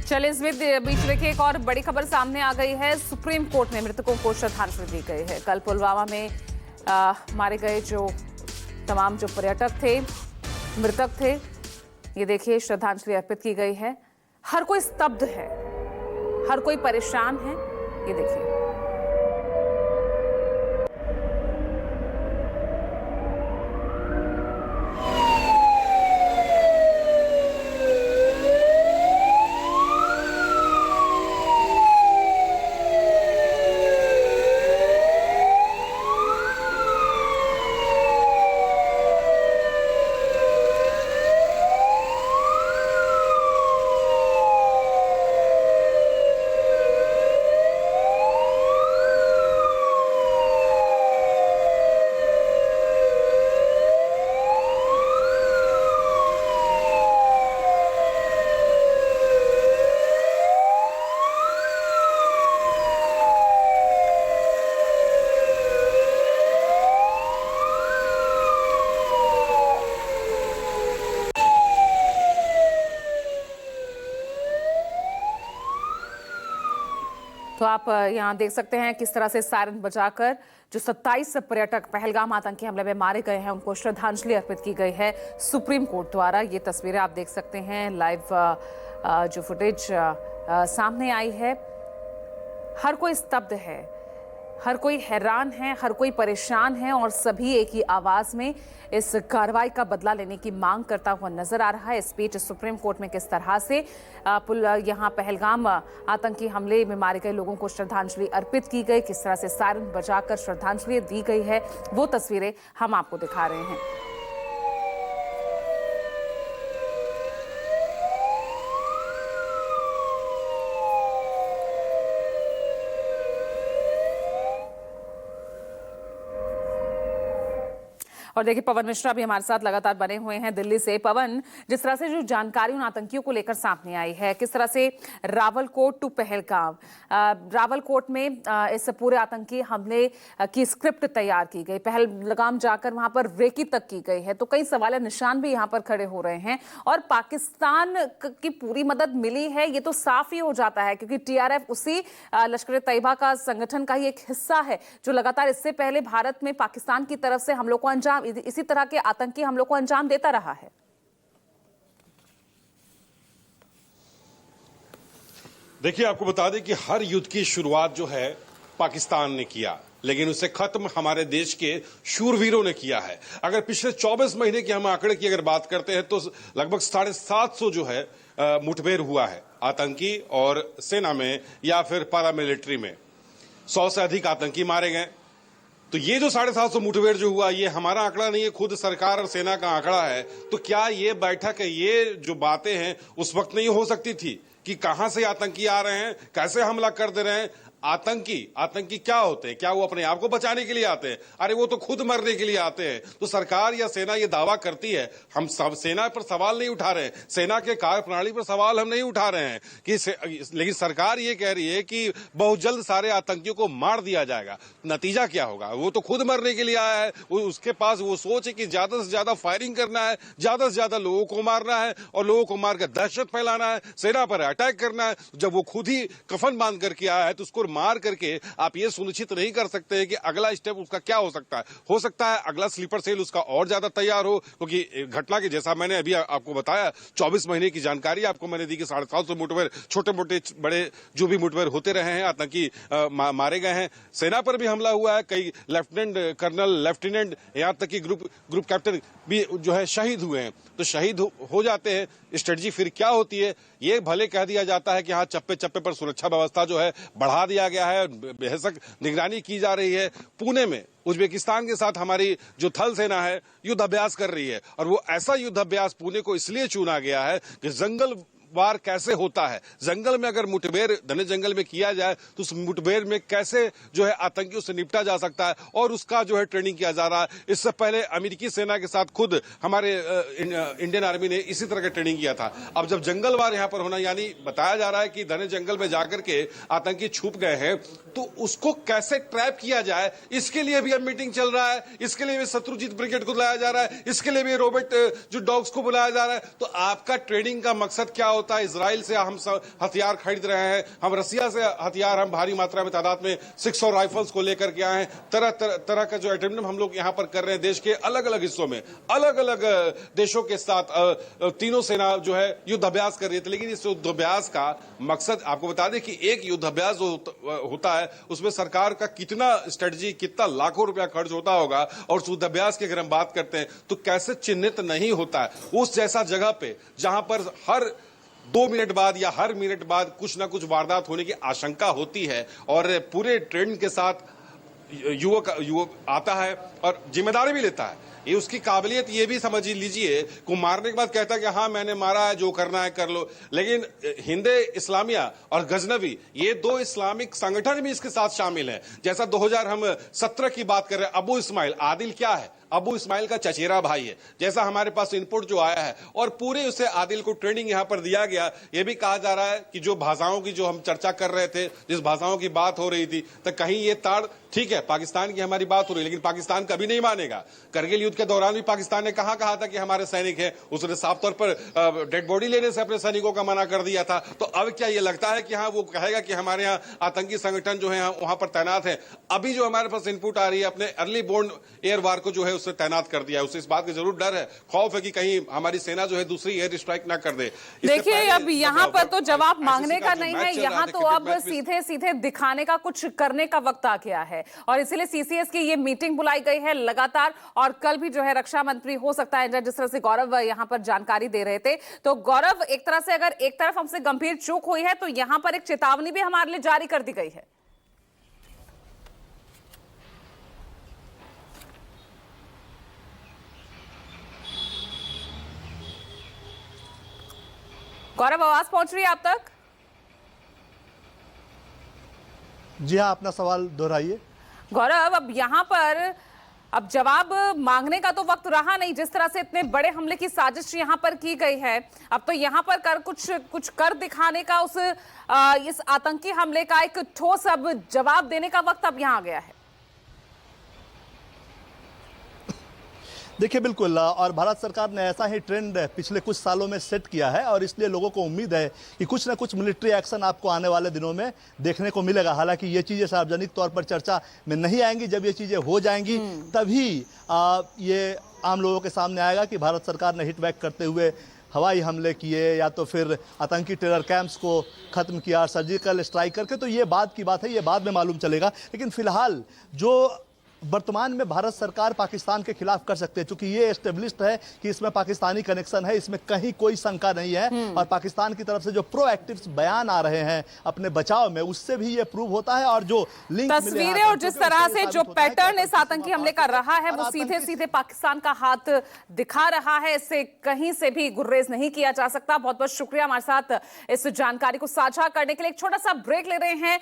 चलिए इस बीच देखिए एक और बड़ी खबर सामने आ गई है। सुप्रीम कोर्ट में मृतकों को श्रद्धांजलि दी गई है। कल पुलवामा में मारे गए जो तमाम जो पर्यटक थे, मृतक थे, ये देखिए श्रद्धांजलि अर्पित की गई है। हर कोई स्तब्ध है, हर कोई परेशान है। ये देखिए तो आप यहाँ देख सकते हैं किस तरह से सायरन बजाकर जो 27 पर्यटक पहलगाम आतंकी हमले में मारे गए हैं उनको श्रद्धांजलि अर्पित की गई है सुप्रीम कोर्ट द्वारा। ये तस्वीरें आप देख सकते हैं, लाइव जो फुटेज सामने आई है। हर कोई स्तब्ध है, हर कोई हैरान है, हर कोई परेशान है और सभी एक ही आवाज में इस कार्रवाई का बदला लेने की मांग करता हुआ नजर आ रहा है। इस बीच सुप्रीम कोर्ट में किस तरह से यहाँ पहलगाम आतंकी हमले में मारे गए लोगों को श्रद्धांजलि अर्पित की गई, किस तरह से सायरन बजाकर श्रद्धांजलि दी गई है, वो तस्वीरें हम आपको दिखा रहे हैं। और देखिए पवन मिश्रा भी हमारे साथ लगातार बने हुए हैं दिल्ली से। पवन, जिस तरह से जो जानकारी उन आतंकियों को लेकर सामने आई है, किस तरह से रावलकोट टू पहलगाम, रावलकोट में इस पूरे आतंकी हमले की स्क्रिप्ट तैयार की गई, पहलगाम जाकर वहां पर रेकी तक की गई है, तो कई सवाल निशान भी यहाँ पर खड़े हो रहे हैं। और पाकिस्तान की पूरी मदद मिली है ये तो साफ ही हो जाता है, क्योंकि टीआरएफ उसी लश्कर तैयबा का संगठन का ही एक हिस्सा है जो लगातार इससे पहले भारत में पाकिस्तान की तरफ से हमलों को अंजाम, इसी तरह के आतंकी हमलों को अंजाम देता रहा है। देखिए, आपको बता दें कि हर युद्ध की शुरुआत जो है पाकिस्तान ने किया, लेकिन उसे खत्म हमारे देश के शूरवीरों ने किया है। अगर पिछले 24 महीने की हम आंकड़े की अगर बात करते हैं तो लगभग 750 जो है मुठभेड़ हुआ है आतंकी और सेना में या फिर पैरामिलिट्री में। 100 से अधिक आतंकी मारे गए। तो ये जो 750 मुठभेड़ जो हुआ, ये हमारा आंकड़ा नहीं है, खुद सरकार और सेना का आंकड़ा है। तो क्या ये बैठक है, ये जो बातें हैं उस वक्त नहीं हो सकती थी कि कहां से आतंकी आ रहे हैं, कैसे हमला कर दे रहे हैं? आतंकी क्या होते हैं? क्या वो अपने आप को बचाने के लिए आते हैं? अरे वो तो खुद मरने के लिए आते हैं। तो सरकार या सेना ये दावा करती है, हम सब सेना पर सवाल नहीं उठा रहे हैं, सेना के कार्यप्रणाली पर सवाल हम नहीं उठा रहे हैं कि लेकिन सरकार ये कह रही है कि बहुत जल्द सारे आतंकियों को मार दिया जाएगा। नतीजा क्या होगा? वो तो खुद मरने के लिए आया है, उसके पास वो सोच है कि ज्यादा से ज्यादा फायरिंग करना है, ज्यादा से ज्यादा लोगों को मारना है और लोगों को मारकर दहशत फैलाना है, सेना पर अटैक करना है। जब वो खुद ही कफन बांध करके आया है तो उसको मार करके आप ये सुनिश्चित नहीं कर सकते कि अगला स्टेप उसका क्या हो सकता है। हो सकता है अगला स्लीपर सेल उसका और ज्यादा तैयार हो, क्योंकि घटना के जैसा मैंने अभी आपको बताया, 24 महीने की जानकारी आपको मैंने दी कि 750 मुठभेड़, छोटे मोटे बड़े जो भी मुठभेड़ होते रहे हैं, आतंकी मारे गए हैं। सेना पर भी हमला हुआ है, कई लेफ्टिनेंट कर्नल, लेफ्टिनेंट, यहां तक कि ग्रुप कैप्टन भी जो है शहीद हुए हैं। तो शहीद हो जाते हैं, स्ट्रेटजी फिर क्या होती है? ये भले कह दिया जाता है कि हाँ, चप्पे चप्पे पर सुरक्षा व्यवस्था जो है बढ़ा दिया गया है, बेहद निगरानी की जा रही है। पुणे में उज्बेकिस्तान के साथ हमारी जो थल सेना है युद्ध अभ्यास कर रही है, और वो ऐसा युद्ध अभ्यास पुणे को इसलिए चुना गया है कि जंगल वार कैसे होता है, जंगल में अगर मुठभेड़ घने जंगल में किया जाए तो उस मुठभेड़ में कैसे जो है आतंकियों से निपटा जा सकता है, और उसका जो है ट्रेनिंग किया जा रहा है। इससे पहले अमेरिकी सेना के साथ खुद हमारे इंडियन आर्मी ने इसी तरह का ट्रेनिंग किया था। अब जब जंगल वार यहाँ पर होना, यानी बताया जा रहा है कि घने जंगल में जाकर के आतंकी छुप गए हैं, तो उसको कैसे ट्रैप किया जाए, इसके लिए भी अब मीटिंग चल रहा है। इसके लिए भी शत्रुजीत ब्रिगेड को बुलाया जा रहा है, इसके लिए भी रोबोट जो डॉग्स को बुलाया जा रहा है। तो आपका ट्रेनिंग का मकसद क्या होता है, इसराइल से हम हथियार खरीद रहे हैं, हम रसिया से हथियार हम भारी मात्रा में तादाद में 600 राइफल्स को लेकर के आए हैं। तरह का जो अटेम्प्ट हम लोग यहां पर कर रहे हैं देश के अलग अलग हिस्सों में, अलग अलग देशों के साथ तीनों सेना जो है युद्ध अभ्यास कर रही है। लेकिन इस युद्ध अभ्यास का मकसद आपको बता दें कि एक युद्ध अभ्यास जो होता है उसमें सरकार का कितना स्ट्रेटजी, कितना लाखों रुपया खर्च होता होगा, और युद्ध अभ्यास की अगर हम बात करते हैं तो कैसे चिन्हित नहीं होता है उस जैसा जगह पे जहां पर हर 2 मिनट बाद या हर मिनट बाद कुछ ना कुछ वारदात होने की आशंका होती है, और पूरे ट्रेंड के साथ युवक आता है और जिम्मेदारी भी लेता है। ये उसकी काबिलियत ये भी समझ लीजिए को मारने के बाद कहता है कि हाँ मैंने मारा है, जो करना है कर लो। लेकिन हिंदे इस्लामिया और गजनवी ये 2 इस्लामिक संगठन भी इसके साथ शामिल हैं। जैसा 2017 की बात कर रहे हैं, अबू इस्माइल, आदिल क्या है? अबू इस्माइल का चचेरा भाई है, जैसा हमारे पास इनपुट जो आया है, और पूरे उसे आदिल को ट्रेनिंग यहां पर दिया गया। यह भी कहा जा रहा है कि जो भाषाओं की जो हम चर्चा कर रहे थे, जिस भाषाओं की बात हो रही थी, तो कहीं ये ताड़, ठीक है पाकिस्तान की हमारी बात हो रही है लेकिन पाकिस्तान कभी नहीं मानेगा। करगिल युद्ध के दौरान भी पाकिस्तान ने कहा था कि हमारे सैनिक हैं, उसने साफ तौर पर डेड बॉडी लेने से अपने सैनिकों का मना कर दिया था। तो अब क्या ये लगता है कि हाँ वो कहेगा कि हमारे यहाँ आतंकी संगठन जो है वहां पर तैनात है? अभी जो हमारे पास इनपुट आ रही है, अपने अर्ली बोर्न एयर वार को जो है उससे तैनात कर दिया है। उसे इस बात की जरूर डर है, खौफ है कि कहीं हमारी सेना जो है दूसरी एयर स्ट्राइक ना कर दे। देखिए अब यहाँ पर तो जवाब मांगने का नहीं है, यहाँ तो अब सीधे सीधे दिखाने का, कुछ करने का वक्त आ गया है, और इसीलिए सीसीएस की ये मीटिंग बुलाई गई है लगातार। और कल भी जो है रक्षा मंत्री हो सकता है, जिस तरह से गौरव यहाँ पर जानकारी दे रहे थे, तो गौरव एक तरह से अगर एक तरफ हमसे गंभीर चूक हुई है तो यहाँ पर एक चेतावनी भी हमारे लिए जारी कर दी गई है। गौरव आवाज पहुंच रही है आप तक? जी हाँ, अपना सवाल दोहराइए। गौरव अब यहाँ पर अब जवाब मांगने का तो वक्त रहा नहीं, जिस तरह से इतने बड़े हमले की साजिश यहाँ पर की गई है, अब तो यहाँ पर कुछ कर दिखाने का, इस आतंकी हमले का एक ठोस अब जवाब देने का वक्त अब यहाँ आ गया है। देखिए बिल्कुल, और भारत सरकार ने ऐसा ही ट्रेंड पिछले कुछ सालों में सेट किया है, और इसलिए लोगों को उम्मीद है कि कुछ ना कुछ मिलिट्री एक्शन आपको आने वाले दिनों में देखने को मिलेगा। हालांकि ये चीज़ें सार्वजनिक तौर पर चर्चा में नहीं आएंगी, जब ये चीज़ें हो जाएंगी तभी ये आम लोगों के सामने आएगा कि भारत सरकार ने हिट बैक करते हुए हवाई हमले किए या तो फिर आतंकी टेरर कैंप्स को ख़त्म किया, सर्जिकल स्ट्राइक करके। तो ये बाद की बात है, ये बाद में मालूम चलेगा। लेकिन फिलहाल जो वर्तमान में भारत सरकार पाकिस्तान के खिलाफ कर सकते हैं, चूंकि ये एस्टेब्लिश्ड है कि इसमें पाकिस्तानी कनेक्शन है, इसमें कहीं कोई शंका नहीं है, और पाकिस्तान की तरफ से जो प्रोएक्टिव बयान आ रहे हैं अपने बचाव में, उससे भी ये प्रूव होता है। और जो लिंक तस्वीरें और जिस तरह से जो पैटर्न इस आतंकी हमले का रहा है, वो सीधे सीधे पाकिस्तान का हाथ दिखा रहा है, इससे कहीं से भी गुर्रेज नहीं किया जा सकता। बहुत बहुत शुक्रिया हमारे साथ इस जानकारी को साझा करने के लिए। एक छोटा सा ब्रेक ले रहे हैं।